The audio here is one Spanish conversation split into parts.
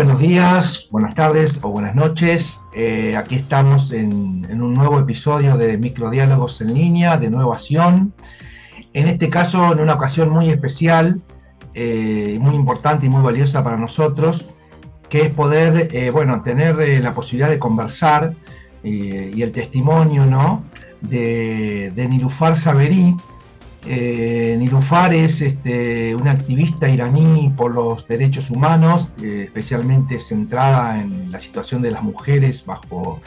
buenos días, buenas tardes o buenas noches. Aquí estamos en un nuevo episodio de Microdiálogos en línea, de Nuevación. En este caso, en una ocasión muy especial, muy importante y muy valiosa para nosotros, que es poder, tener la posibilidad de conversar y el testimonio, ¿no?, de Nilufar Saberi. Nilufar es una activista iraní por los derechos humanos, especialmente centrada en la situación de las mujeres bajo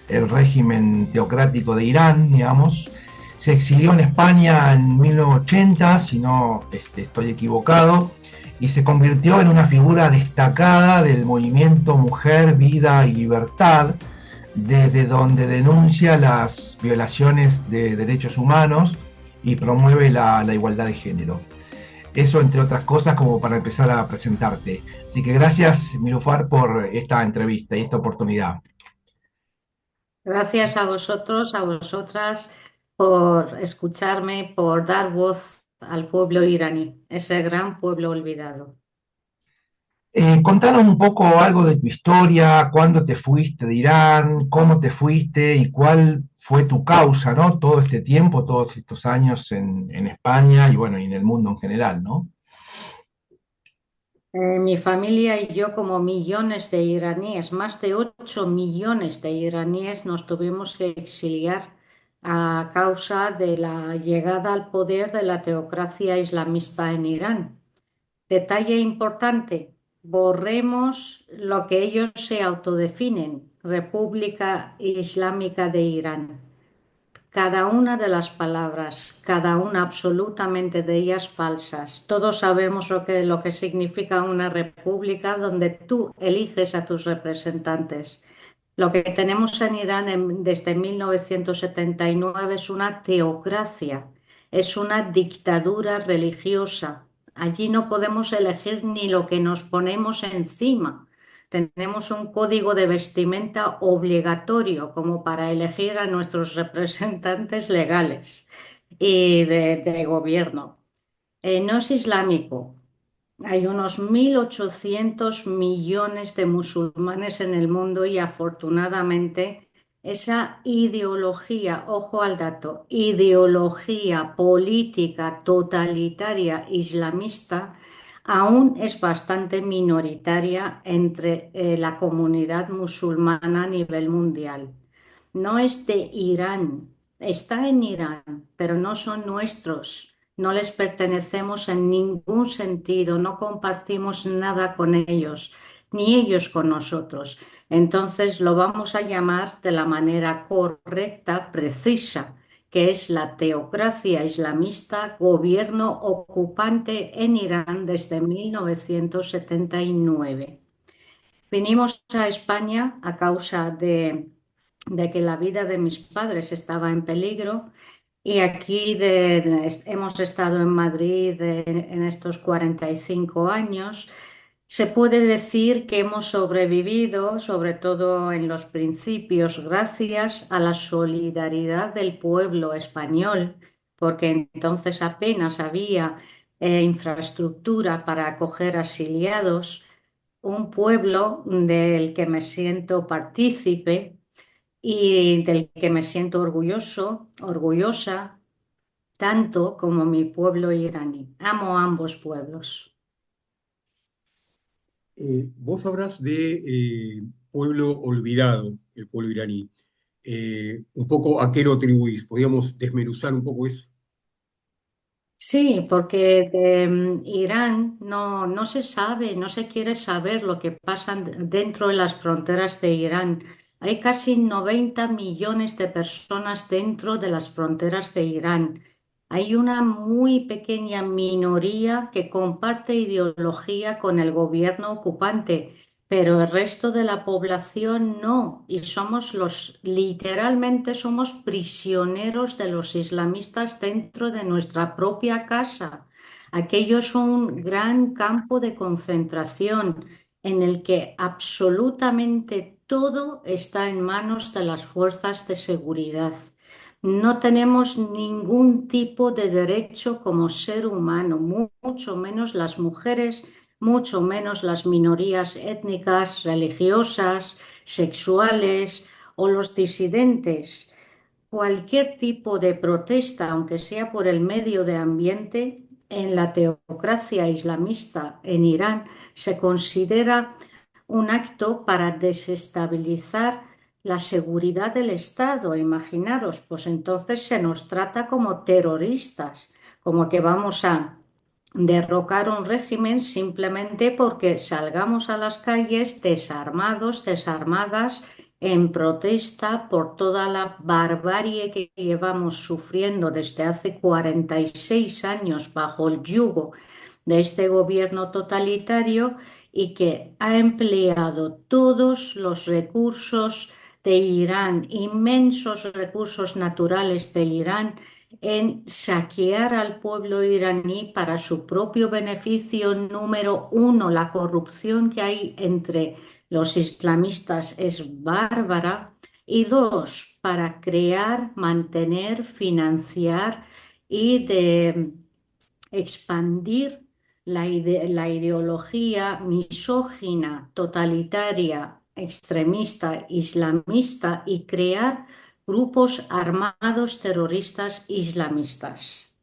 el régimen teocrático de Irán, digamos. Se exilió en España en 1980, si no estoy equivocado, y se convirtió en una figura destacada del movimiento Mujer, Vida y Libertad, desde donde denuncia las violaciones de derechos humanos y promueve la igualdad de género. Eso, entre otras cosas, como para empezar a presentarte. Así que gracias, Nilufar, por esta entrevista y esta oportunidad. Gracias a vosotros, a vosotras, por escucharme, por dar voz al pueblo iraní, ese gran pueblo olvidado. Contanos un poco algo de tu historia, cuándo te fuiste de Irán, cómo te fuiste y cuál fue tu causa, ¿no? Todo este tiempo, todos estos años en España y bueno, y en el mundo en general, ¿no? Mi familia y yo, como millones de iraníes, más de 8 millones de iraníes, nos tuvimos que exiliar a causa de la llegada al poder de la teocracia islamista en Irán. Detalle importante, borremos lo que ellos se autodefinen, República Islámica de Irán. Cada una de las palabras, cada una absolutamente de ellas falsas. Todos sabemos lo que significa una república donde tú eliges a tus representantes. Lo que tenemos en Irán desde 1979 es una teocracia, es una dictadura religiosa. Allí no podemos elegir ni lo que nos ponemos encima. Tenemos un código de vestimenta obligatorio como para elegir a nuestros representantes legales y de gobierno. No es islámico. Hay unos 1.800 millones de musulmanes en el mundo y afortunadamente esa ideología, ojo al dato, ideología política totalitaria islamista aún es bastante minoritaria entre la comunidad musulmana a nivel mundial. No es de Irán, está en Irán, pero no son nuestros. No les pertenecemos en ningún sentido, no compartimos nada con ellos, ni ellos con nosotros. Entonces lo vamos a llamar de la manera correcta, precisa, que es la teocracia islamista, gobierno ocupante en Irán desde 1979. Vinimos a España a causa de que la vida de mis padres estaba en peligro y aquí hemos estado en Madrid en estos 45 años. Se puede decir que hemos sobrevivido, sobre todo en los principios, gracias a la solidaridad del pueblo español, porque entonces apenas había infraestructura para acoger exiliados, un pueblo del que me siento partícipe y del que me siento orgulloso, orgullosa, tanto como mi pueblo iraní. Amo ambos pueblos. Vos hablas de pueblo olvidado, el pueblo iraní. Un poco a qué lo atribuís. ¿Podríamos desmenuzar un poco eso? Sí, porque de Irán no se sabe, no se quiere saber lo que pasa dentro de las fronteras de Irán. Hay casi 90 millones de personas dentro de las fronteras de Irán. Hay una muy pequeña minoría que comparte ideología con el gobierno ocupante, pero el resto de la población no. Y literalmente somos prisioneros de los islamistas dentro de nuestra propia casa. Aquello es un gran campo de concentración en el que absolutamente todo está en manos de las fuerzas de seguridad. No tenemos ningún tipo de derecho como ser humano, mucho menos las mujeres, mucho menos las minorías étnicas, religiosas, sexuales o los disidentes. Cualquier tipo de protesta, aunque sea por el medio de ambiente, en la teocracia islamista en Irán se considera un acto para desestabilizar la seguridad del Estado. Imaginaros, pues entonces se nos trata como terroristas, como que vamos a derrocar un régimen simplemente porque salgamos a las calles desarmados, desarmadas, en protesta por toda la barbarie que llevamos sufriendo desde hace 46 años bajo el yugo de este gobierno totalitario y que ha empleado todos los recursos de Irán, inmensos recursos naturales de Irán, en saquear al pueblo iraní para su propio beneficio. Número uno, la corrupción que hay entre los islamistas es bárbara. Y dos, para crear, mantener, financiar y de expandir la ideología misógina, totalitaria, extremista, islamista y crear grupos armados terroristas islamistas.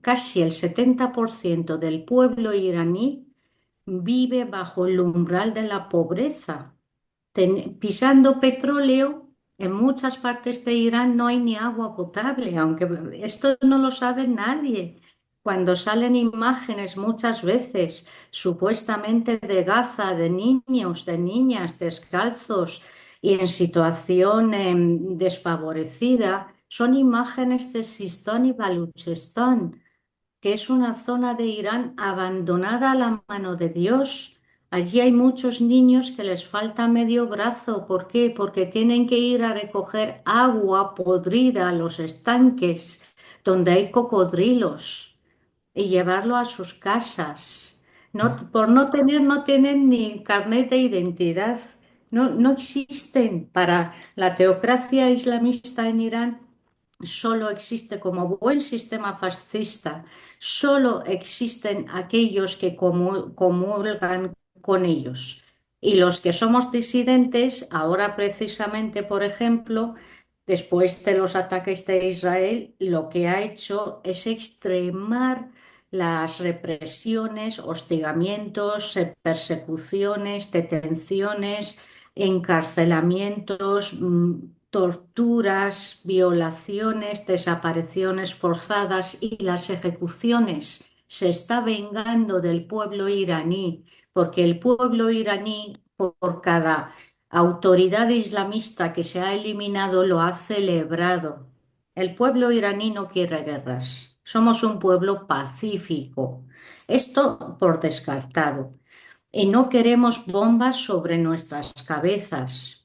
Casi el 70% del pueblo iraní vive bajo el umbral de la pobreza, pisando petróleo. En muchas partes de Irán no hay ni agua potable, aunque esto no lo sabe nadie. Cuando salen imágenes muchas veces supuestamente de Gaza, de niños, de niñas descalzos y en situación desfavorecida, son imágenes de Sistán y Baluchistán, que es una zona de Irán abandonada a la mano de Dios. Allí hay muchos niños que les falta medio brazo. ¿Por qué? Porque tienen que ir a recoger agua podrida a los estanques donde hay cocodrilos y llevarlo a sus casas. No, por no tienen ni carnet de identidad. No, no existen. Para la teocracia islamista en Irán solo existe como buen sistema fascista, solo existen aquellos que comulgan con ellos. Y los que somos disidentes, ahora precisamente, por ejemplo, después de los ataques de Israel, lo que ha hecho es extremar las represiones, hostigamientos, persecuciones, detenciones, encarcelamientos, torturas, violaciones, desapariciones forzadas y las ejecuciones. Se está vengando del pueblo iraní, porque el pueblo iraní, por cada autoridad islamista que se ha eliminado, lo ha celebrado. El pueblo iraní no quiere guerras. Somos un pueblo pacífico. Esto por descartado. Y no queremos bombas sobre nuestras cabezas.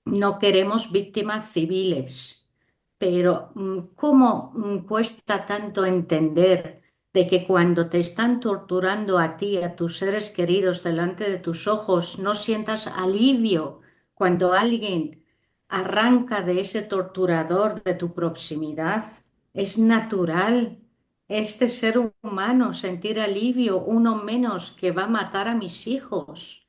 No queremos víctimas civiles. Pero ¿cómo cuesta tanto entender de que cuando te están torturando a ti, a tus seres queridos delante de tus ojos, no sientas alivio cuando alguien arranca de ese torturador de tu proximidad? Es natural, es de ser humano sentir alivio, uno menos que va a matar a mis hijos.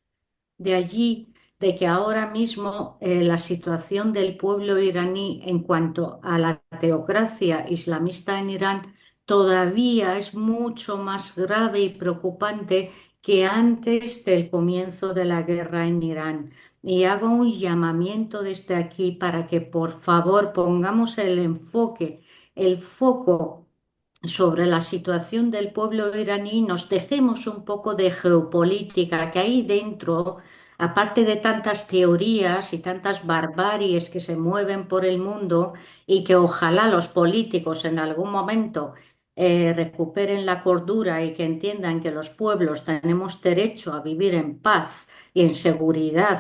De allí de que ahora mismo la situación del pueblo iraní en cuanto a la teocracia islamista en Irán todavía es mucho más grave y preocupante que antes del comienzo de la guerra en Irán. Y hago un llamamiento desde aquí para que por favor pongamos el foco sobre la situación del pueblo iraní, nos dejemos un poco de geopolítica, que ahí dentro, aparte de tantas teorías y tantas barbaries que se mueven por el mundo y que ojalá los políticos en algún momento recuperen la cordura y que entiendan que los pueblos tenemos derecho a vivir en paz y en seguridad,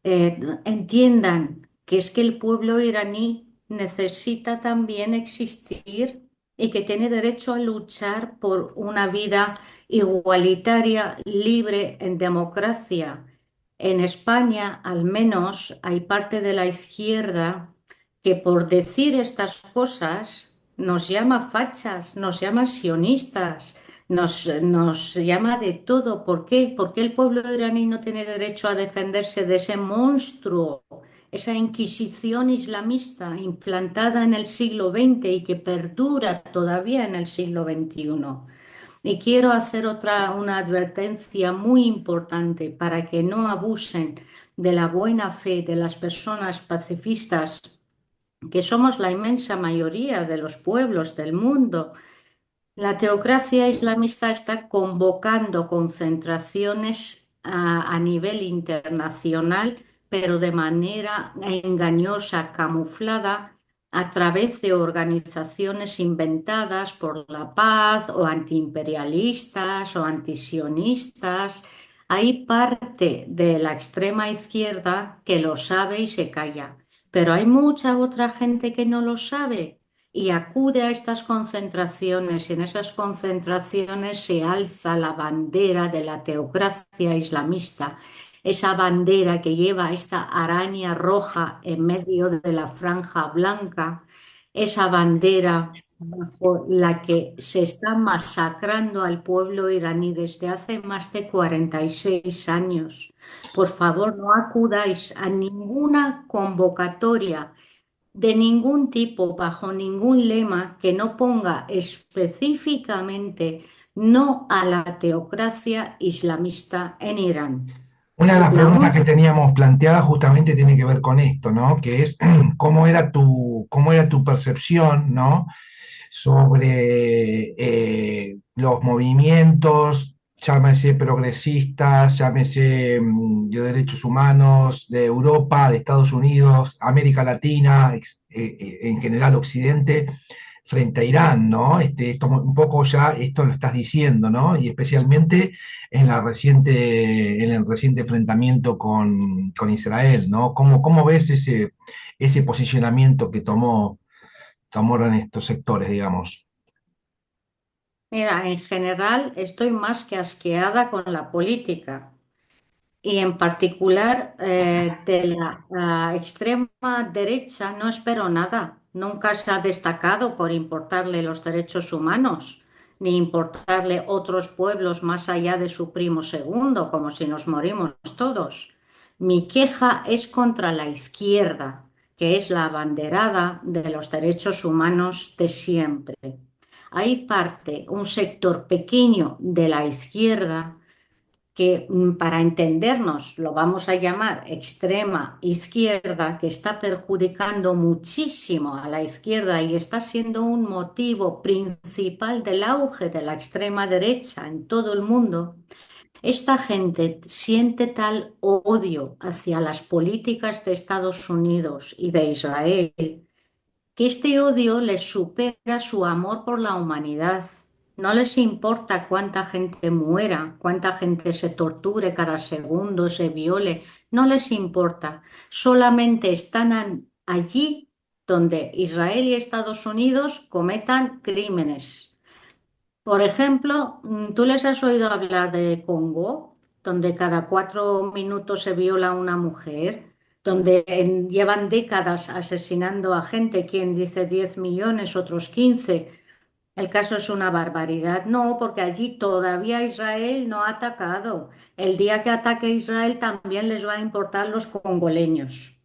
entiendan que es que el pueblo iraní necesita también existir y que tiene derecho a luchar por una vida igualitaria, libre, en democracia. En España, al menos, hay parte de la izquierda que por decir estas cosas nos llama fachas, nos llama sionistas, nos llama de todo. ¿Por qué? ¿Por qué el pueblo iraní no tiene derecho a defenderse de ese monstruo, esa Inquisición islamista implantada en el siglo XX y que perdura todavía en el siglo XXI? Y quiero hacer una advertencia muy importante para que no abusen de la buena fe de las personas pacifistas, que somos la inmensa mayoría de los pueblos del mundo. La teocracia islamista está convocando concentraciones a nivel internacional, pero de manera engañosa, camuflada, a través de organizaciones inventadas por la paz o antiimperialistas o antisionistas. Hay parte de la extrema izquierda que lo sabe y se calla, pero hay mucha otra gente que no lo sabe y acude a estas concentraciones, y en esas concentraciones se alza la bandera de la teocracia islamista, esa bandera que lleva esta araña roja en medio de la franja blanca, esa bandera bajo la que se está masacrando al pueblo iraní desde hace más de 46 años. Por favor, no acudáis a ninguna convocatoria de ningún tipo, bajo ningún lema que no ponga específicamente no a la teocracia islamista en Irán. Una de Es las la preguntas única. que teníamos planteadas justamente tiene que ver con esto, ¿no? Que es cómo era tu percepción, ¿no? Sobre los movimientos, llámese progresistas, llámese de derechos humanos de Europa, de Estados Unidos, América Latina, en general Occidente, frente a Irán, ¿no? Esto, un poco ya esto lo estás diciendo, ¿no? Y especialmente en el reciente enfrentamiento con Israel, ¿no? ¿Cómo ves ese posicionamiento que tomaron estos sectores, digamos? Mira, en general estoy más que asqueada con la política y en particular de la extrema derecha no espero nada. Nunca se ha destacado por importarle los derechos humanos, ni importarle otros pueblos más allá de su primo segundo, como si nos morimos todos. Mi queja es contra la izquierda, que es la abanderada de los derechos humanos de siempre. Hay parte, un sector pequeño de la izquierda que para entendernos lo vamos a llamar extrema izquierda, que está perjudicando muchísimo a la izquierda y está siendo un motivo principal del auge de la extrema derecha en todo el mundo. Esta gente siente tal odio hacia las políticas de Estados Unidos y de Israel que este odio les supera su amor por la humanidad. No les importa cuánta gente muera, cuánta gente se torture cada segundo, se viole, no les importa. Solamente están allí donde Israel y Estados Unidos cometan crímenes. Por ejemplo, ¿tú les has oído hablar de Congo, donde cada 4 minutos se viola una mujer, donde llevan décadas asesinando a gente, quien dice 10 millones, otros 15? El caso es una barbaridad. No, porque allí todavía Israel no ha atacado. El día que ataque Israel también les va a importar los congoleños.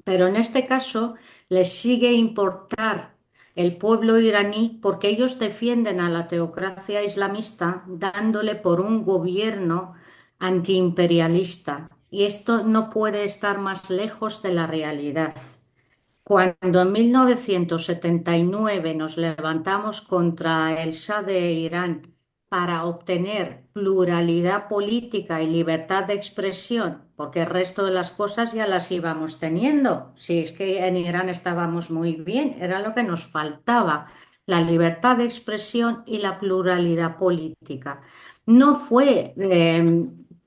Pero en este caso les sigue importar el pueblo iraní porque ellos defienden a la teocracia islamista dándole por un gobierno antiimperialista. Y esto no puede estar más lejos de la realidad. Cuando en 1979 nos levantamos contra el Shah de Irán para obtener pluralidad política y libertad de expresión, porque el resto de las cosas ya las íbamos teniendo, si es que en Irán estábamos muy bien, era lo que nos faltaba, la libertad de expresión y la pluralidad política. No fue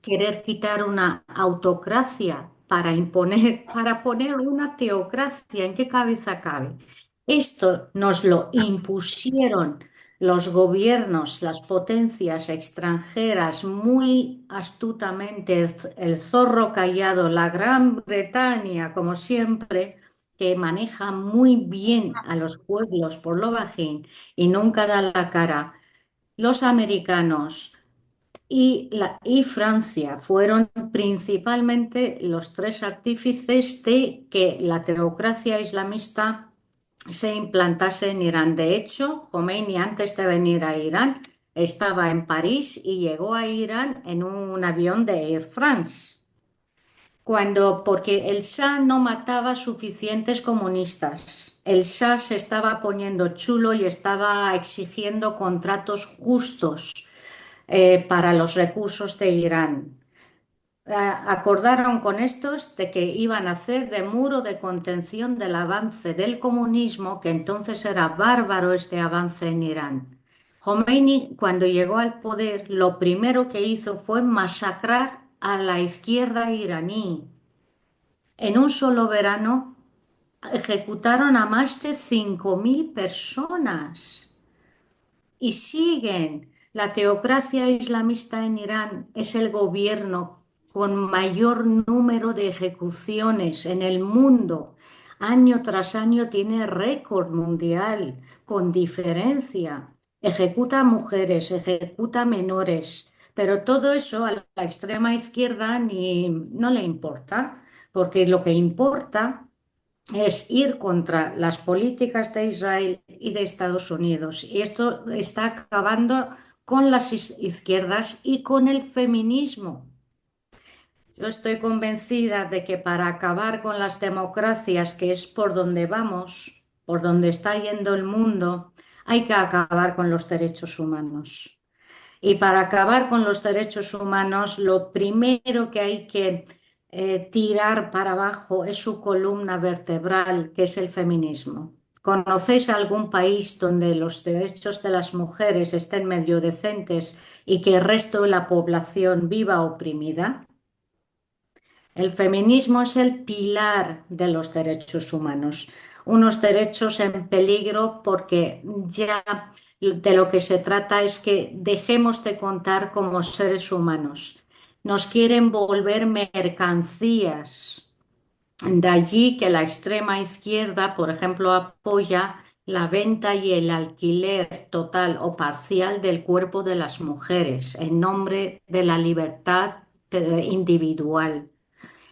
querer quitar una autocracia para imponer, para poner una teocracia. ¿En qué cabeza cabe? Esto nos lo impusieron los gobiernos, las potencias extranjeras, muy astutamente, el zorro callado, la Gran Bretaña, como siempre, que maneja muy bien a los pueblos por lo bajín y nunca da la cara. los americanos y Francia fueron principalmente los tres artífices de que la teocracia islamista se implantase en Irán. De hecho, Khomeini, antes de venir a Irán, estaba en París y llegó a Irán en un avión de Air France. Porque el Shah no mataba suficientes comunistas. El Shah se estaba poniendo chulo y estaba exigiendo contratos justos para los recursos de Irán. Acordaron con estos de que iban a hacer de muro de contención del avance del comunismo, que entonces era bárbaro este avance en Irán. Khomeini, cuando llegó al poder, lo primero que hizo fue masacrar a la izquierda iraní. En un solo verano ejecutaron a más de 5.000 personas y siguen. La teocracia islamista en Irán es el gobierno con mayor número de ejecuciones en el mundo. Año tras año tiene récord mundial, con diferencia. Ejecuta mujeres, ejecuta menores, pero todo eso a la extrema izquierda no le importa, porque lo que importa es ir contra las políticas de Israel y de Estados Unidos. Y esto está acabando con las izquierdas y con el feminismo. Yo estoy convencida de que para acabar con las democracias, que es por donde vamos, por donde está yendo el mundo, hay que acabar con los derechos humanos. Y para acabar con los derechos humanos, lo primero que hay que tirar para abajo es su columna vertebral, que es el feminismo. ¿Conocéis algún país donde los derechos de las mujeres estén medio decentes y que el resto de la población viva oprimida? El feminismo es el pilar de los derechos humanos, unos derechos en peligro porque ya de lo que se trata es que dejemos de contar como seres humanos. Nos quieren volver mercancías. De allí que la extrema izquierda, por ejemplo, apoya la venta y el alquiler total o parcial del cuerpo de las mujeres en nombre de la libertad individual,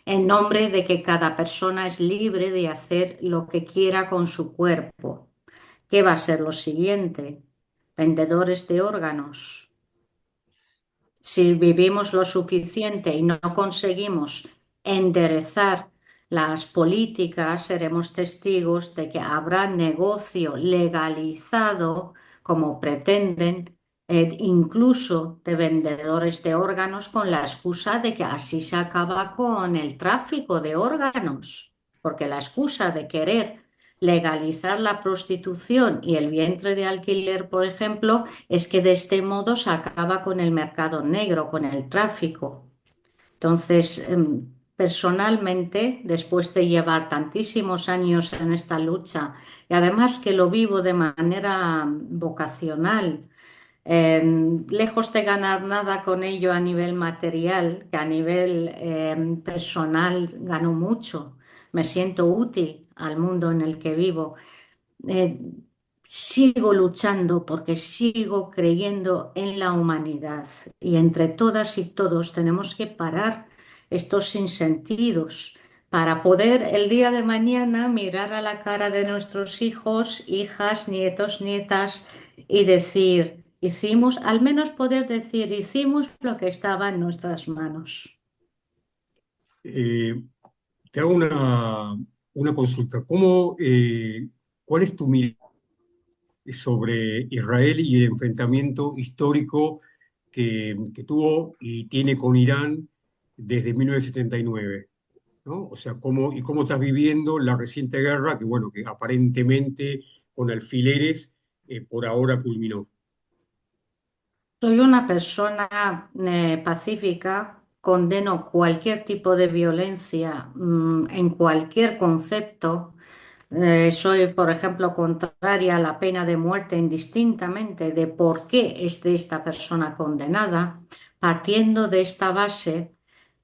en nombre de que cada persona es libre de hacer lo que quiera con su cuerpo. ¿Qué va a ser lo siguiente? Vendedores de órganos. Si vivimos lo suficiente y no conseguimos enderezar las políticas, seremos testigos de que habrá negocio legalizado, como pretenden, incluso de vendedores de órganos, con la excusa de que así se acaba con el tráfico de órganos, porque la excusa de querer legalizar la prostitución y el vientre de alquiler, por ejemplo, es que de este modo se acaba con el mercado negro, con el tráfico. Entonces, personalmente, después de llevar tantísimos años en esta lucha, y además que lo vivo de manera vocacional, lejos de ganar nada con ello a nivel material, que a nivel personal gano mucho, me siento útil al mundo en el que vivo. Eh, Sigo luchando porque sigo creyendo en la humanidad y entre todas y todos tenemos que parar estos sinsentidos para poder el día de mañana mirar a la cara de nuestros hijos, hijas, nietos, nietas y decir, hicimos, al menos poder decir, hicimos lo que estaba en nuestras manos. Eh, Te hago una consulta. ¿Cuál es tu mirada sobre Israel y el enfrentamiento histórico que tuvo y tiene con Irán desde 1979? ¿No? O sea, cómo estás viviendo la reciente guerra que, bueno, que aparentemente con alfileres por ahora culminó. Soy una persona pacífica, condeno cualquier tipo de violencia en cualquier concepto. Soy, por ejemplo, contraria a la pena de muerte indistintamente de por qué es de esta persona condenada. Partiendo de esta base,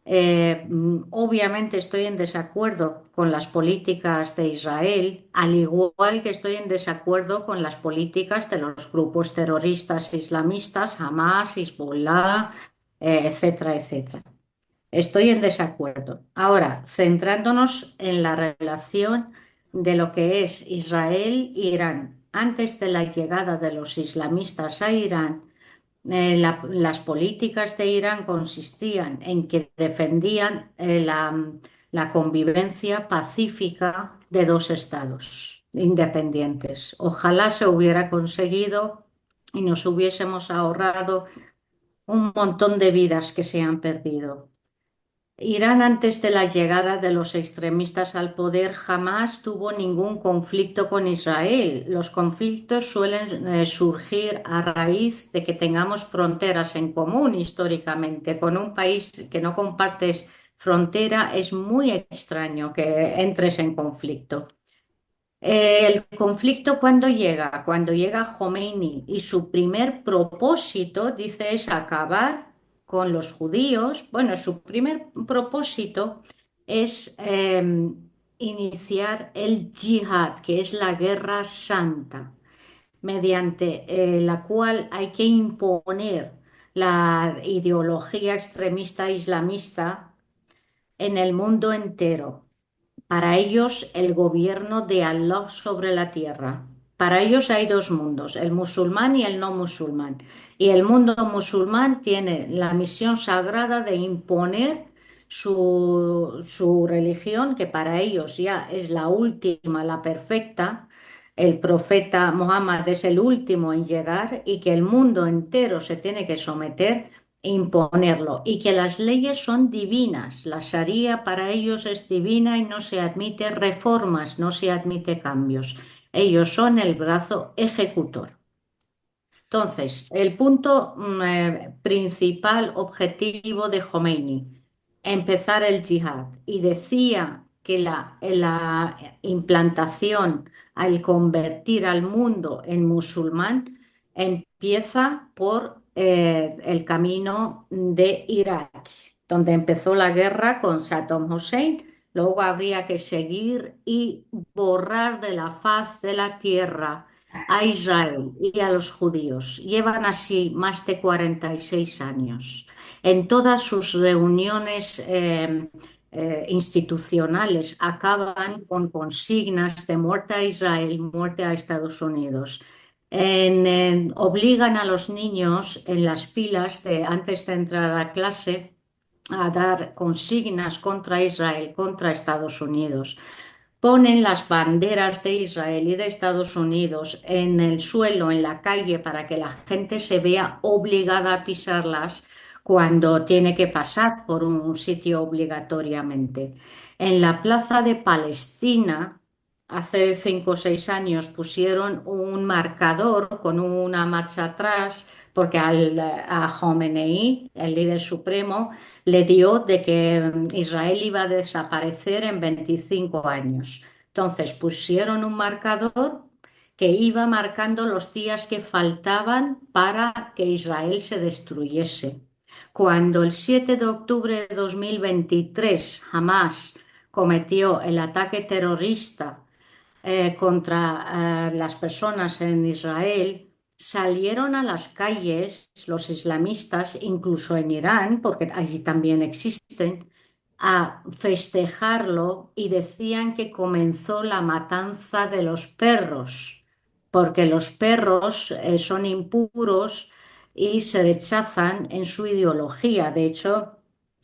Obviamente estoy en desacuerdo con las políticas de Israel, al igual que estoy en desacuerdo con las políticas de los grupos terroristas islamistas, Hamas, Hezbollah, etcétera, etcétera. Estoy en desacuerdo. Ahora, centrándonos en la relación de lo que es Israel-Irán. Antes de la llegada de los islamistas a Irán, las políticas de Irán consistían en que defendían la convivencia pacífica de dos estados independientes. Ojalá se hubiera conseguido y nos hubiésemos ahorrado un montón de vidas que se han perdido. Irán antes de la llegada de los extremistas al poder jamás tuvo ningún conflicto con Israel. Los conflictos suelen surgir a raíz de que tengamos fronteras en común históricamente. Con un país que no compartes frontera es muy extraño que entres en conflicto. El conflicto cuando llega Khomeini y su primer propósito, dice, es acabar con los judíos. Bueno, su primer propósito es iniciar el yihad, que es la guerra santa, mediante la cual hay que imponer la ideología extremista islamista en el mundo entero. Para ellos, el gobierno de Allah sobre la tierra. Para ellos hay dos mundos, el musulmán y el no musulmán. Y el mundo musulmán tiene la misión sagrada de imponer su religión, que para ellos ya es la última, la perfecta. El profeta Muhammad es el último en llegar y que el mundo entero se tiene que someter imponerlo y que las leyes son divinas. La Sharia para ellos es divina y no se admite reformas, no se admite cambios. Ellos son el brazo ejecutor. Entonces, el punto principal objetivo de Khomeini, empezar el yihad. Y decía que la implantación al convertir al mundo en musulmán empieza por el camino de Irak, donde empezó la guerra con Saddam Hussein. Luego habría que seguir y borrar de la faz de la tierra a Israel y a los judíos. Llevan así más de 46 años. En todas sus reuniones institucionales acaban con consignas de muerte a Israel, muerte a Estados Unidos. Obligan a los niños en las filas antes de entrar a clase a dar consignas contra Israel, contra Estados Unidos. Ponen las banderas de Israel y de Estados Unidos en el suelo, en la calle, para que la gente se vea obligada a pisarlas cuando tiene que pasar por un sitio obligatoriamente. En la plaza de Palestina, hace 5 o 6 años, pusieron un marcador con una marcha atrás porque a Khomeini, el líder supremo, le dio de que Israel iba a desaparecer en 25 años. Entonces pusieron un marcador que iba marcando los días que faltaban para que Israel se destruyese. Cuando el 7 de octubre de 2023 Hamas cometió el ataque terrorista contra las personas en Israel, salieron a las calles los islamistas, incluso en Irán, porque allí también existen, a festejarlo y decían que comenzó la matanza de los perros, porque los perros son impuros y se rechazan en su ideología. De hecho,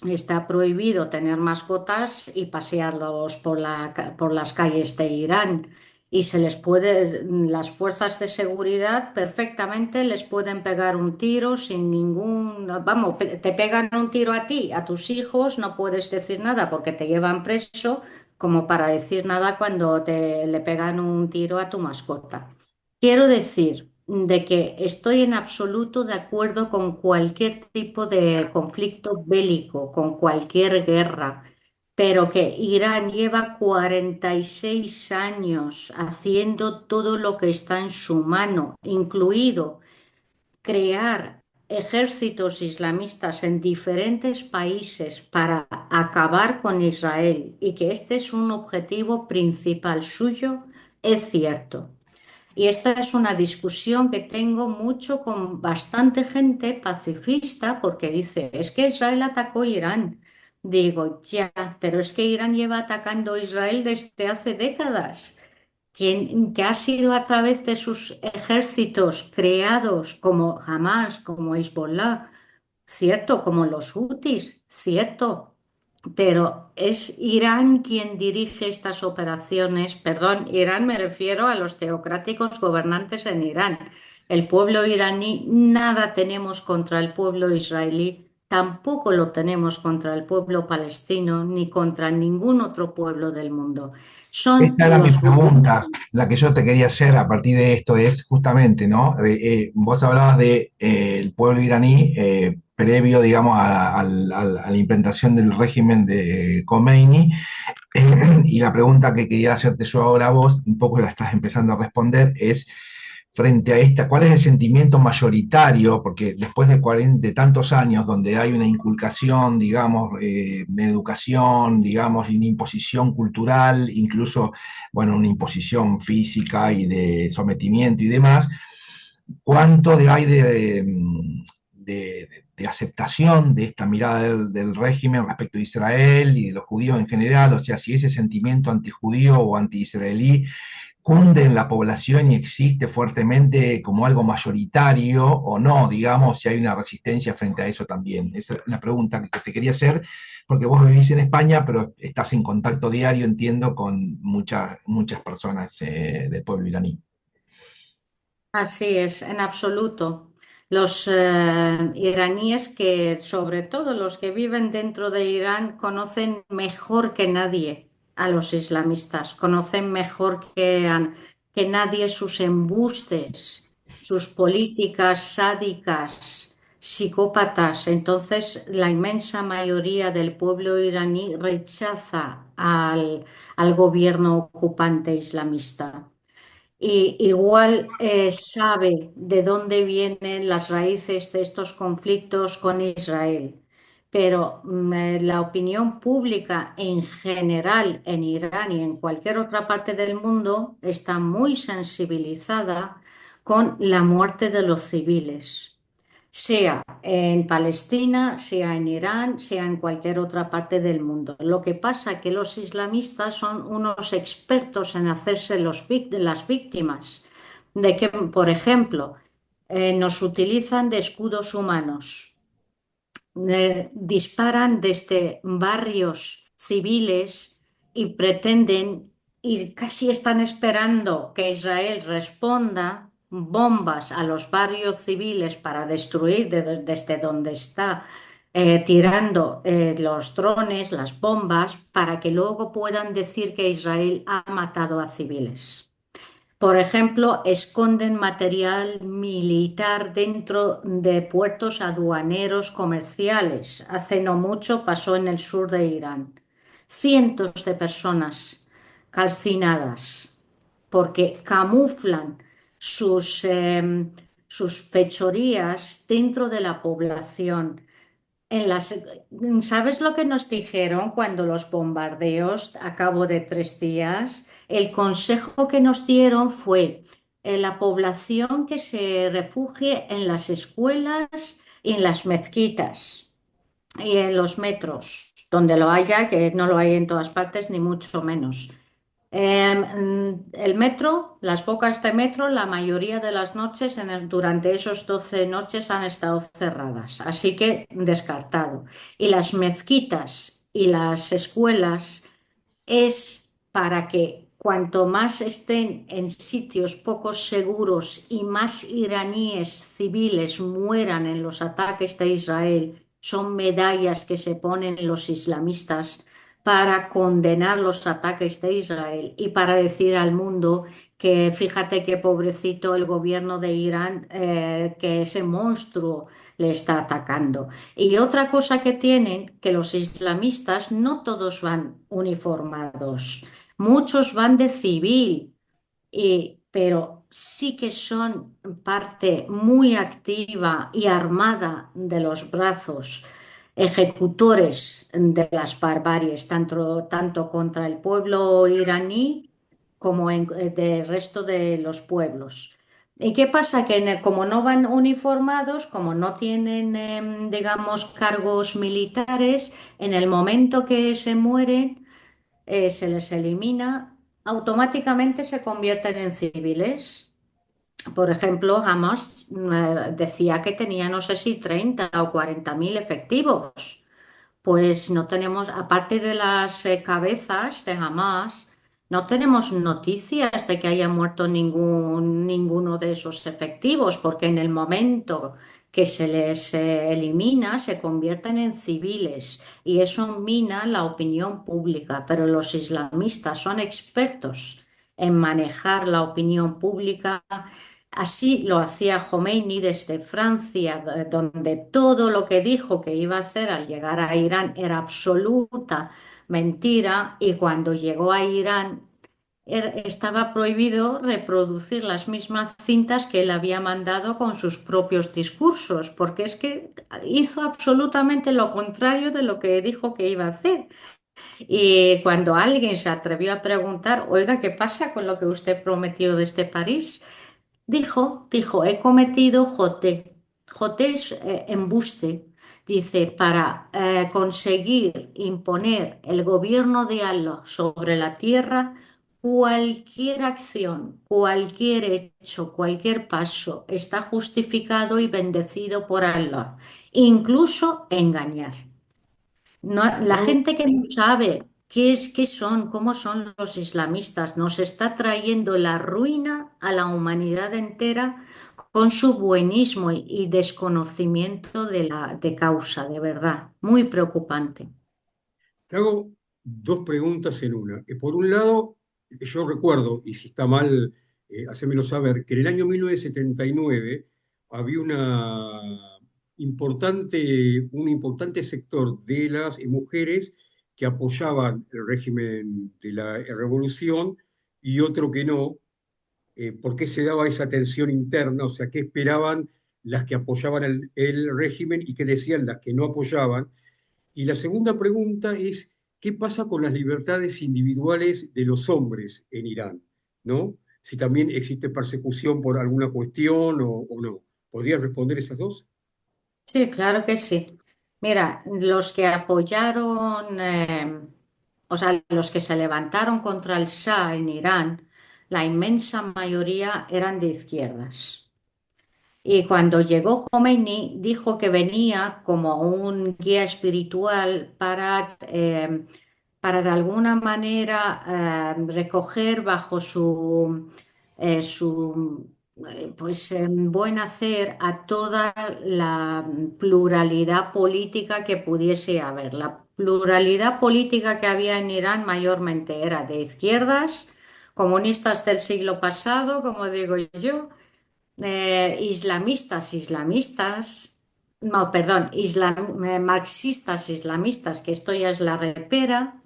está prohibido tener mascotas y pasearlos por las calles de Irán. Y las fuerzas de seguridad perfectamente les pueden pegar un tiro sin ningún, vamos, te pegan un tiro a ti, a tus hijos, no puedes decir nada porque te llevan preso, como para decir nada cuando le pegan un tiro a tu mascota. Quiero decir de que estoy en absoluto de acuerdo con cualquier tipo de conflicto bélico, con cualquier guerra, pero que Irán lleva 46 años haciendo todo lo que está en su mano, incluido crear ejércitos islamistas en diferentes países para acabar con Israel y que este es un objetivo principal suyo, es cierto. Y esta es una discusión que tengo mucho con bastante gente pacifista porque dice, es que Israel atacó Irán. Digo, ya, pero es que Irán lleva atacando a Israel desde hace décadas, que ha sido a través de sus ejércitos creados como Hamas, como Hezbollah, cierto, como los Hutis, cierto, pero es Irán quien dirige estas operaciones. Perdón, Irán me refiero a los teocráticos gobernantes en Irán. El pueblo iraní, nada tenemos contra el pueblo israelí, tampoco lo tenemos contra el pueblo palestino ni contra ningún otro pueblo del mundo. Son Esta era mi los pregunta, la que yo te quería hacer a partir de esto es justamente, ¿no? Vos hablabas de el pueblo iraní previo, digamos, a la implantación del régimen de Khomeini, y la pregunta que quería hacerte yo ahora a vos, un poco la estás empezando a responder, es frente a esta, ¿cuál es el sentimiento mayoritario? Porque después de 40, de tantos años donde hay una inculcación, digamos, de educación, digamos, y una imposición cultural, incluso, bueno, una imposición física y de sometimiento y demás, ¿cuánto hay de aceptación de esta mirada del régimen respecto a Israel y de los judíos en general? O sea, si ese sentimiento antijudío o anti-israelí cunde en la población y existe fuertemente como algo mayoritario o no, digamos, si hay una resistencia frente a eso también. Esa es una pregunta que te quería hacer, porque vos vivís en España, pero estás en contacto diario, entiendo, con muchas personas del pueblo iraní. Así es, en absoluto. Los iraníes que, sobre todo los que viven dentro de Irán, conocen mejor que nadie a los islamistas, conocen mejor que nadie sus embustes, sus políticas sádicas, psicópatas. Entonces, la inmensa mayoría del pueblo iraní rechaza al gobierno ocupante islamista y igual sabe de dónde vienen las raíces de estos conflictos con Israel. Pero la opinión pública en general en Irán y en cualquier otra parte del mundo está muy sensibilizada con la muerte de los civiles, sea en Palestina, sea en Irán, sea en cualquier otra parte del mundo. Lo que pasa es que los islamistas son unos expertos en hacerse las víctimas, de que, por ejemplo, nos utilizan de escudos humanos, disparan desde barrios civiles y pretenden y casi están esperando que Israel responda bombas a los barrios civiles para destruir desde donde está tirando los drones, las bombas, para que luego puedan decir que Israel ha matado a civiles. Por ejemplo, esconden material militar dentro de puertos aduaneros comerciales. Hace no mucho pasó en el sur de Irán. Cientos de personas calcinadas porque camuflan sus fechorías dentro de la población. En las, ¿Sabes lo que nos dijeron cuando los bombardeos a cabo de 3 días? El consejo que nos dieron fue la población que se refugie en las escuelas y en las mezquitas y en los metros, donde lo haya, que no lo hay en todas partes, ni mucho menos. El metro, las bocas de metro, la mayoría de las noches durante esos 12 noches han estado cerradas, así que descartado. Y las mezquitas y las escuelas es para que cuanto más estén en sitios poco seguros y más iraníes civiles mueran en los ataques de Israel, son medallas que se ponen los islamistas para condenar los ataques de Israel y para decir al mundo que fíjate qué pobrecito el gobierno de Irán, que ese monstruo le está atacando. Y otra cosa que tienen, que los islamistas no todos van uniformados, muchos van de civil y pero sí que son parte muy activa y armada de los brazos ejecutores de las barbaries, tanto contra el pueblo iraní como del resto de los pueblos. ¿Y qué pasa? Que como no van uniformados, como no tienen, digamos, cargos militares, en el momento que se mueren, se les elimina, automáticamente se convierten en civiles. Por ejemplo, Hamas decía que tenía, no sé si 30 o 40.000 efectivos. Pues no tenemos, aparte de las cabezas de Hamas, no tenemos noticias de que haya muerto ninguno de esos efectivos, porque en el momento que se les elimina, se convierten en civiles y eso mina la opinión pública. Pero los islamistas son expertos en manejar la opinión pública. Así lo hacía Khomeini desde Francia, donde todo lo que dijo que iba a hacer al llegar a Irán era absoluta mentira, y cuando llegó a Irán estaba prohibido reproducir las mismas cintas que él había mandado con sus propios discursos, porque es que hizo absolutamente lo contrario de lo que dijo que iba a hacer. Y cuando alguien se atrevió a preguntar, oiga, ¿qué pasa con lo que usted prometió desde París? Dijo, he cometido joté. Joté es embuste. Dice, para conseguir imponer el gobierno de Allah sobre la tierra, cualquier acción, cualquier hecho, cualquier paso está justificado y bendecido por Allah, incluso engañar. La Hago, gente que no sabe qué son, cómo son los islamistas, nos está trayendo la ruina a la humanidad entera con su buenismo y desconocimiento de causa, de verdad. Muy preocupante. te hago dos preguntas en una. Por un lado, yo recuerdo, y si está mal, hacémelo saber, que en el año 1979 había un importante sector de las mujeres que apoyaban el régimen de la revolución y otro que no. ¿Por qué se daba esa tensión interna? O sea, ¿qué esperaban las que apoyaban el régimen y qué decían las que no apoyaban? Y la segunda pregunta es, ¿qué pasa con las libertades individuales de los hombres en Irán? ¿No? Si también existe persecución por alguna cuestión o no. ¿Podrías responder esas dos? Sí, claro que sí. Mira, los que apoyaron, o sea, los que se levantaron contra el Shah en Irán, la inmensa mayoría eran de izquierdas. Y cuando llegó Khomeini, dijo que venía como un guía espiritual para de alguna manera recoger bajo su buen hacer a toda la pluralidad política que pudiese haber. La pluralidad política que había en Irán mayormente era de izquierdas, comunistas del siglo pasado, como digo yo, islamistas, no, perdón, marxistas islamistas, que esto ya es la repera,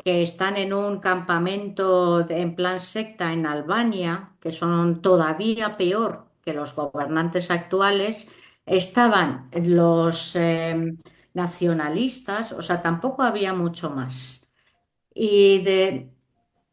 que están en un campamento en plan secta en Albania, que son todavía peor que los gobernantes actuales. Estaban los nacionalistas, o sea, tampoco había mucho más. Y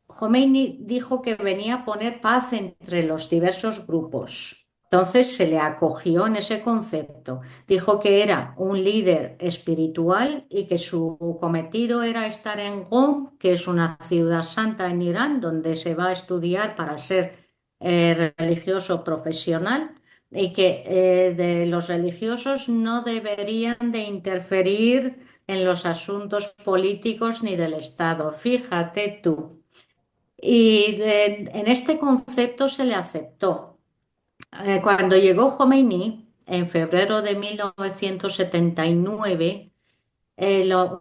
Khomeini dijo que venía a poner paz entre los diversos grupos. Entonces se le acogió en ese concepto. Dijo que era un líder espiritual y que su cometido era estar en Qom, que es una ciudad santa en Irán, donde se va a estudiar para ser religioso profesional, y que de los religiosos no deberían de interferir en los asuntos políticos ni del Estado. Fíjate tú. Y en este concepto se le aceptó. Cuando llegó Khomeini, en febrero de 1979,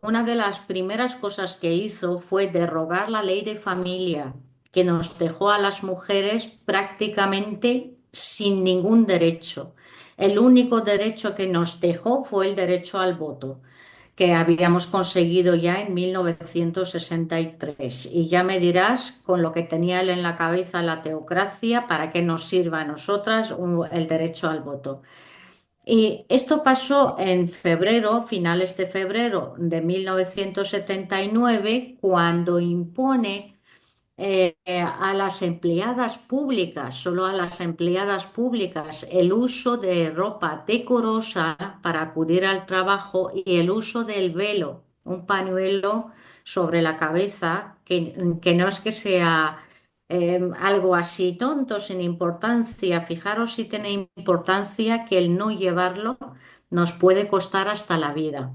una de las primeras cosas que hizo fue derogar la ley de familia, que nos dejó a las mujeres prácticamente sin ningún derecho. El único derecho que nos dejó fue el derecho al voto. que habíamos conseguido ya en 1963. Y ya me dirás, con lo que tenía él en la cabeza la teocracia, ¿para qué nos sirva a nosotras el derecho al voto? Y esto pasó en febrero, finales de febrero de 1979, cuando impone a las empleadas públicas, solo a las empleadas públicas, el uso de ropa decorosa para acudir al trabajo y el uso del velo, un pañuelo sobre la cabeza, que no es que sea algo así tonto, sin importancia. Fijaros si tiene importancia que el no llevarlo nos puede costar hasta la vida.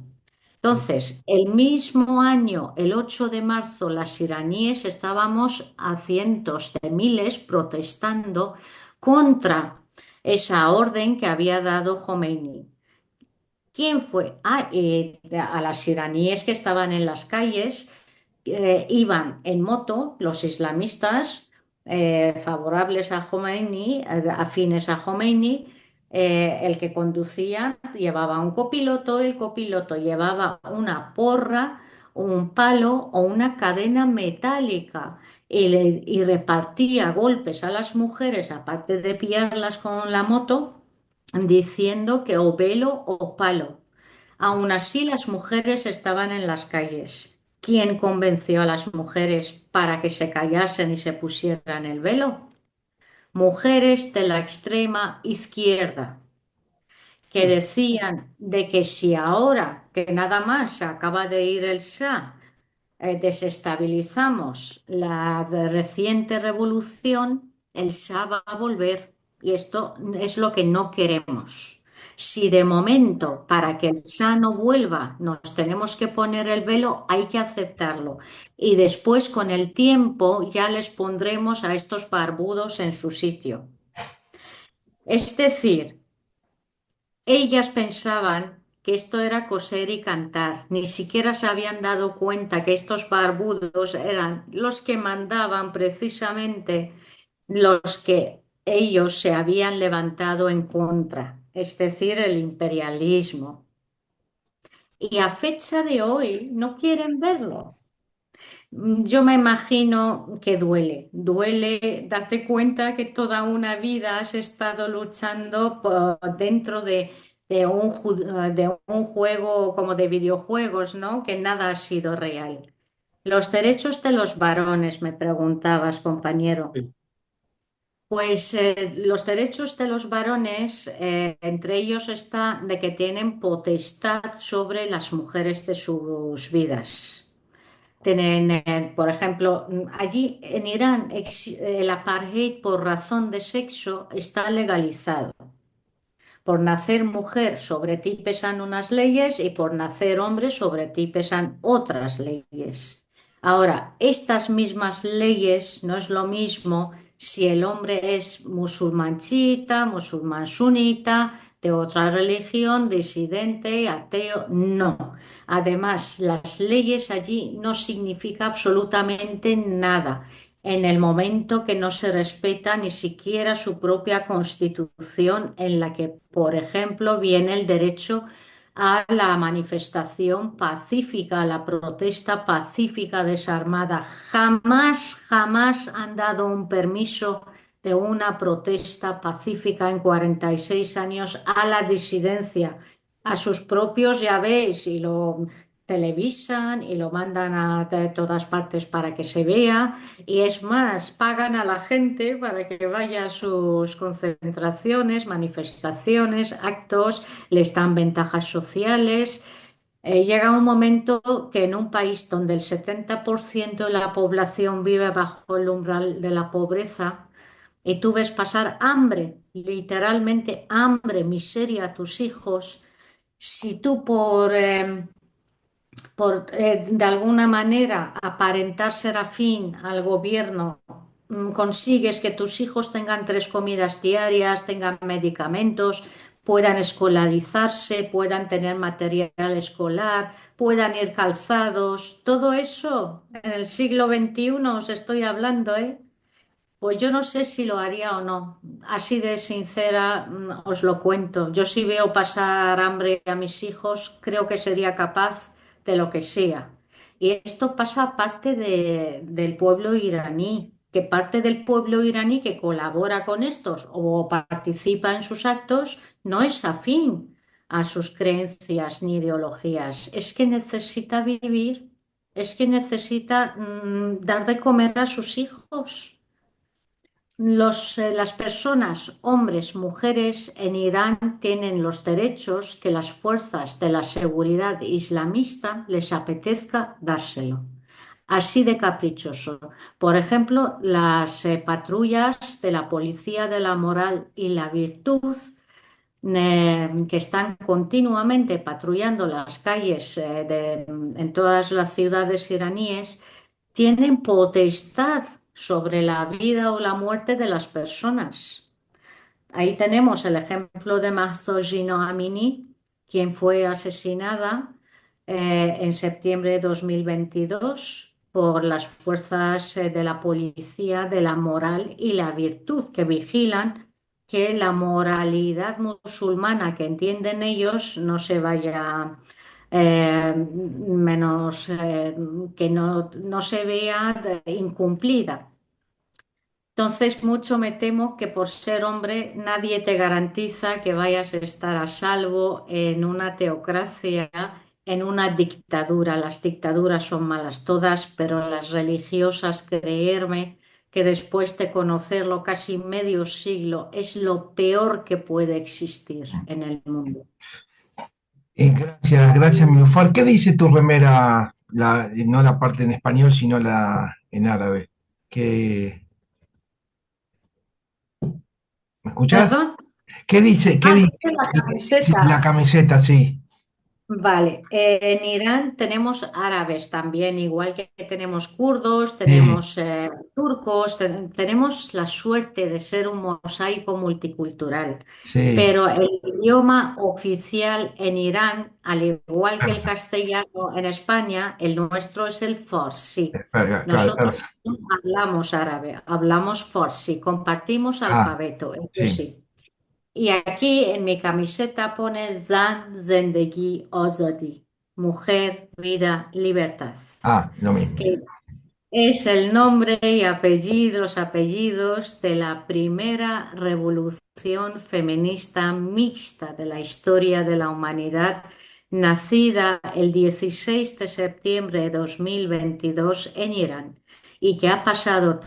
Entonces, el mismo año, el 8 de marzo, las iraníes estábamos a cientos de miles protestando contra esa orden que había dado Khomeini. ¿Quién fue? A las iraníes que estaban en las calles, iban en moto los islamistas favorables a Khomeini, afines a Khomeini. El que conducía llevaba un copiloto, el copiloto llevaba una porra, un palo o una cadena metálica y repartía golpes a las mujeres, aparte de pillarlas con la moto, diciendo que o velo o palo. Aún así, las mujeres estaban en las calles. ¿Quién convenció a las mujeres para que se callasen y se pusieran el velo? Mujeres de la extrema izquierda, que decían de que si ahora, que nada más acaba de ir el Shah, desestabilizamos la reciente revolución, el Shah va a volver. Y esto es lo que no queremos. Si de momento, para que el Shah no vuelva, nos tenemos que poner el velo, hay que aceptarlo. Y después, con el tiempo, ya les pondremos a estos barbudos en su sitio. Es decir, ellas pensaban que esto era coser y cantar, ni siquiera se habían dado cuenta que estos barbudos eran los que mandaban precisamente los que ellos se habían levantado en contra, es decir, el imperialismo. Y a fecha de hoy no quieren verlo. Yo me imagino que duele darte cuenta que toda una vida has estado luchando dentro de un juego como de videojuegos, ¿no? Que nada ha sido real. Los derechos de los varones, me preguntabas, compañero. Sí. Pues los derechos de los varones, entre ellos está de que tienen potestad sobre las mujeres de sus vidas. Tienen, por ejemplo, allí en Irán el apartheid por razón de sexo está legalizado. Por nacer mujer sobre ti pesan unas leyes y por nacer hombre sobre ti pesan otras leyes. Ahora, estas mismas leyes no es lo mismo si el hombre es musulmán chiita, musulmán sunita, de otra religión, disidente, ateo, no. Además, las leyes allí no significa absolutamente nada en el momento que no se respeta ni siquiera su propia constitución, en la que, por ejemplo, viene el derecho a la manifestación pacífica, a la protesta pacífica desarmada. Jamás, jamás han dado un permiso de una protesta pacífica en 46 años a la disidencia, a sus propios, ya veis, y lo televisan y lo mandan a todas partes para que se vea, y es más, pagan a la gente para que vaya a sus concentraciones, manifestaciones, actos, les dan ventajas sociales. Llega un momento que en un país donde el 70% de la población vive bajo el umbral de la pobreza y tú ves pasar hambre, literalmente hambre, miseria a tus hijos, si tú por de alguna manera aparentar ser afín al gobierno, consigues que tus hijos tengan 3 comidas diarias, tengan medicamentos, puedan escolarizarse, puedan tener material escolar, puedan ir calzados, todo eso en el siglo XXI os estoy hablando, ¿eh? Pues yo no sé si lo haría o no. Así de sincera, os lo cuento. Yo si veo pasar hambre a mis hijos, creo que sería capaz de lo que sea. Y esto pasa aparte del pueblo iraní, que parte del pueblo iraní que colabora con estos o participa en sus actos no es afín a sus creencias ni ideologías. Es que necesita vivir, es que necesita dar de comer a sus hijos. Las personas, hombres, mujeres en Irán tienen los derechos que las fuerzas de la seguridad islamista les apetezca dárselo. Así de caprichoso. Por ejemplo, las patrullas de la policía de la moral y la virtud que están continuamente patrullando las calles en todas las ciudades iraníes, tienen potestad sobre la vida o la muerte de las personas. Ahí tenemos el ejemplo de Mahsa Amini, quien fue asesinada en septiembre de 2022 por las fuerzas de la policía de la moral y la virtud que vigilan que la moralidad musulmana que entienden ellos no se vaya menos, que no se vea incumplida. Entonces, mucho me temo que por ser hombre nadie te garantiza que vayas a estar a salvo en una teocracia, en una dictadura. Las dictaduras son malas todas, pero las religiosas, creerme que después de conocerlo casi medio siglo, es lo peor que puede existir en el mundo. Gracias, Milufar. ¿Qué dice tu remera? No la parte en español, sino la en árabe. ¿Me escuchás? ¿Perdón? ¿Qué dice? ¿Qué Ah, dice? dice la Sí, la camiseta. camiseta, sí. Vale, en Irán tenemos árabes también, igual que tenemos kurdos, Sí, tenemos turcos, tenemos la suerte de ser un mosaico multicultural, sí. pero el idioma oficial en Irán, al igual que el Persa, castellano en España, el nuestro es el farsi. claro, Nosotros persa. no hablamos árabe, hablamos farsi, compartimos Ah, alfabeto, eso sí. sí. Y aquí en mi camiseta pone Zan, Zendegi, Azadi, mujer, vida, libertad, Ah, lo mismo. que es el nombre y apellidos de la primera revolución feminista mixta de la historia de la humanidad, nacida el 16 de septiembre de 2022 en Irán y que ha pasado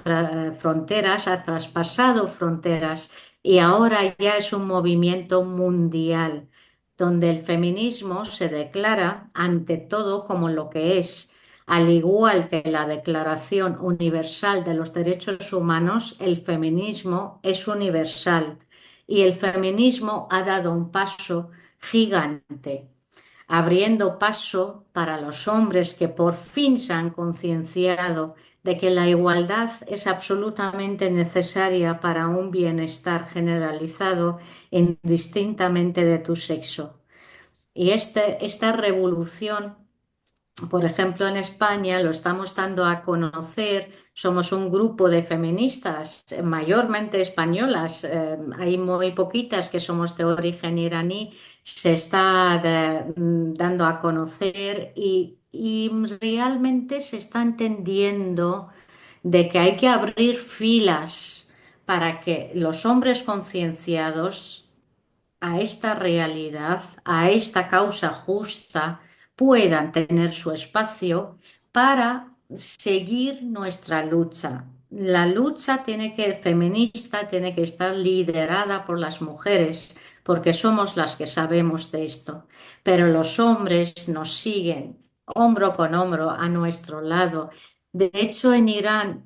fronteras, ha traspasado fronteras y ahora ya es un movimiento mundial donde el feminismo se declara ante todo como lo que es. Al igual que la Declaración Universal de los Derechos Humanos, el feminismo es universal y el feminismo ha dado un paso gigante, abriendo paso para los hombres que por fin se han concienciado de que la igualdad es absolutamente necesaria para un bienestar generalizado indistintamente de tu sexo. Y esta revolución, por ejemplo, en España lo estamos dando a conocer, somos un grupo de feministas, mayormente españolas, hay muy poquitas que somos de origen iraní, se está dando a conocer y realmente se está entendiendo de que hay que abrir filas para que los hombres concienciados a esta realidad, a esta causa justa, puedan tener su espacio para seguir nuestra lucha. La lucha feminista tiene que estar liderada por las mujeres, porque somos las que sabemos de esto. Pero los hombres nos siguen hombro con hombro a nuestro lado. De hecho, en Irán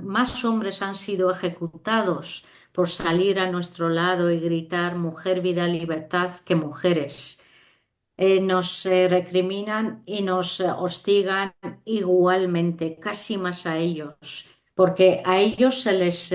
más hombres han sido ejecutados por salir a nuestro lado y gritar mujer, vida, libertad que mujeres. Nos recriminan y nos hostigan igualmente, casi más a ellos, porque a ellos se les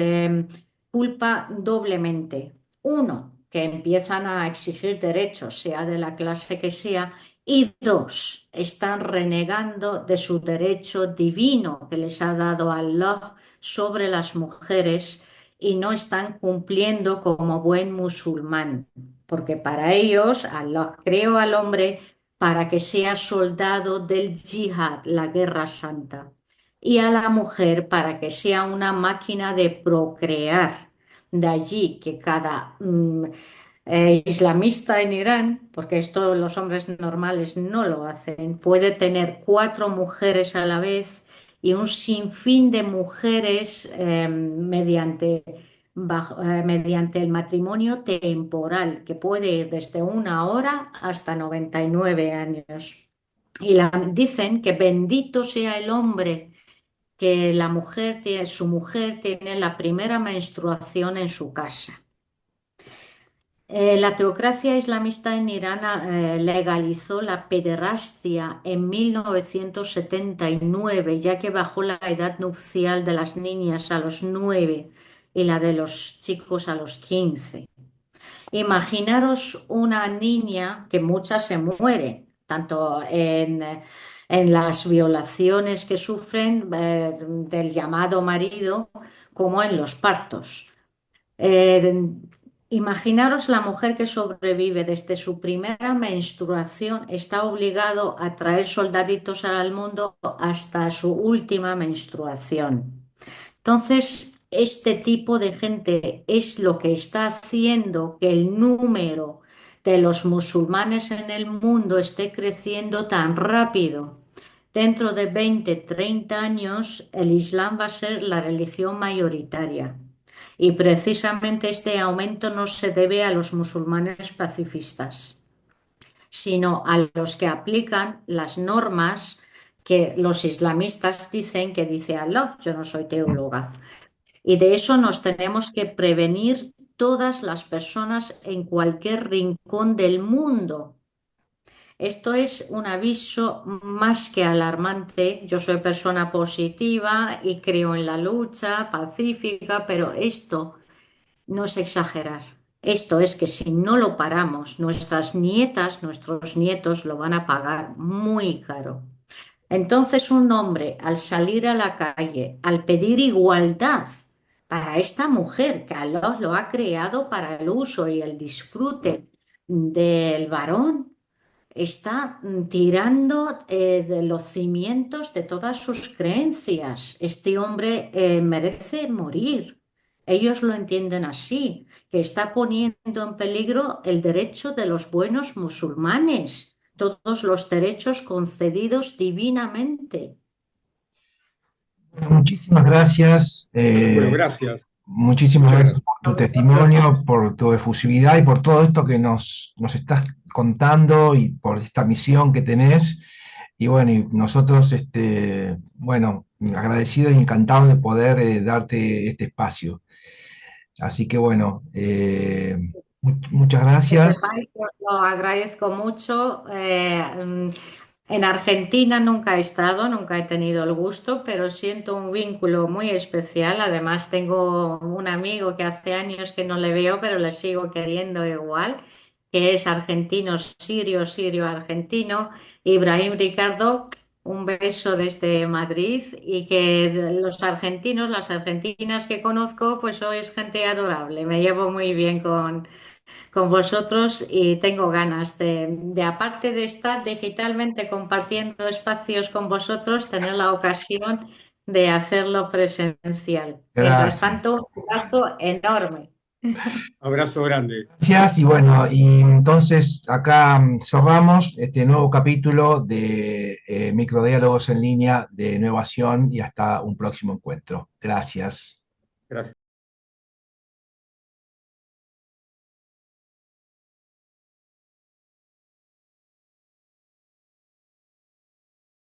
culpa doblemente. Uno, que empiezan a exigir derechos, sea de la clase que sea, y dos, están renegando de su derecho divino que les ha dado Allah sobre las mujeres y no están cumpliendo como buen musulmán, porque para ellos Allah creó al hombre para que sea soldado del yihad, la guerra santa, y a la mujer para que sea una máquina de procrear. De allí que cada islamista en Irán, porque esto los hombres normales no lo hacen, puede tener 4 mujeres a la vez y un sinfín de mujeres mediante el matrimonio temporal, que puede ir desde 1 hora hasta 99 años. Y dicen que bendito sea el hombre que su mujer tiene la primera menstruación en su casa. La teocracia islamista en Irán legalizó la pederastia en 1979, ya que bajó la edad nupcial de las niñas a los 9 y la de los chicos a los 15. Imaginaros una niña, que muchas se mueren, tanto en las violaciones que sufren del llamado marido como en los partos. Eh, Imaginaros la mujer que sobrevive desde su primera menstruación, está obligado a traer soldaditos al mundo hasta su última menstruación. Entonces, este tipo de gente es lo que está haciendo que el número de los musulmanes en el mundo esté creciendo tan rápido. Dentro de 20, 30 años, el Islam va a ser la religión mayoritaria. Y precisamente este aumento no se debe a los musulmanes pacifistas, sino a los que aplican las normas que los islamistas dicen que dice Allah. Yo no soy teóloga. Y de eso nos tenemos que prevenir todas las personas en cualquier rincón del mundo. Esto es un aviso más que alarmante. Yo soy persona positiva y creo en la lucha pacífica, pero esto no es exagerar. Esto es que si no lo paramos, nuestras nietas, nuestros nietos lo van a pagar muy caro. Entonces un hombre al salir a la calle, al pedir igualdad para esta mujer que Allah lo ha creado para el uso y el disfrute del varón, está tirando de los cimientos de todas sus creencias. Este hombre merece morir. Ellos lo entienden así, que está poniendo en peligro el derecho de los buenos musulmanes, todos los derechos concedidos divinamente. Muchísimas gracias. Bueno, gracias. Muchísimas Muchas gracias gracias. por tu testimonio, por tu efusividad y por todo esto que nos estás contando y por esta misión que tenés. Y bueno, y nosotros, bueno, agradecidos y encantados de poder darte este espacio. Así que bueno, muchas Que gracias. sepáis que os lo agradezco mucho. En Argentina nunca he estado, nunca he tenido el gusto, pero siento un vínculo muy especial. Además, tengo un amigo que hace años que no le veo, pero le sigo queriendo igual, que es argentino, sirio, sirio-argentino, Ibrahim Ricardo. Un beso desde Madrid y que los argentinos, las argentinas que conozco, pues sois gente adorable. Me llevo muy bien con vosotros y tengo ganas aparte de estar digitalmente compartiendo espacios con vosotros, tener la ocasión de hacerlo presencial. Mientras Gracias. tanto, un abrazo enorme. Abrazo grande. Gracias y bueno, y entonces acá cerramos este nuevo capítulo de Microdiálogos en línea de Nueva Acción y hasta un próximo encuentro. Gracias. Gracias.